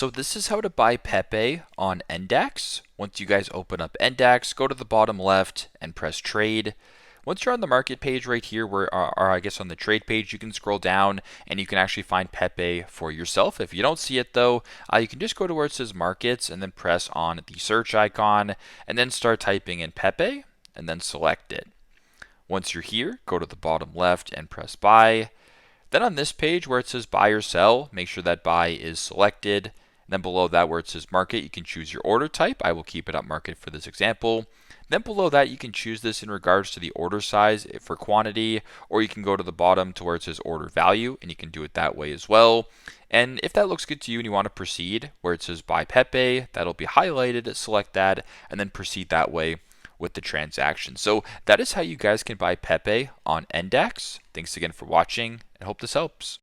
So this is how to buy Pepe on Ndax. Once you guys open up Ndax, go to the bottom left and press trade. Once you're on the market page right here, or I guess on the trade page, you can scroll down and you can actually find Pepe for yourself. If you don't see it though, you can just go to where it says markets and then press on the search icon and then start typing in Pepe and then select it. Once you're here, go to the bottom left and press buy. Then on this page where it says buy or sell, make sure that buy is selected. And then below that where it says market, you can choose your order type. I will keep it up market for this example. Then below that, you can choose this in regards to the order size for quantity, or you can go to the bottom to where it says order value, and you can do it that way as well. And if that looks good to you and you want to proceed, where it says buy Pepe, that'll be highlighted, select that, and then proceed that way with the transaction. So that is how you guys can buy Pepe on Ndax. Thanks again for watching and hope this helps.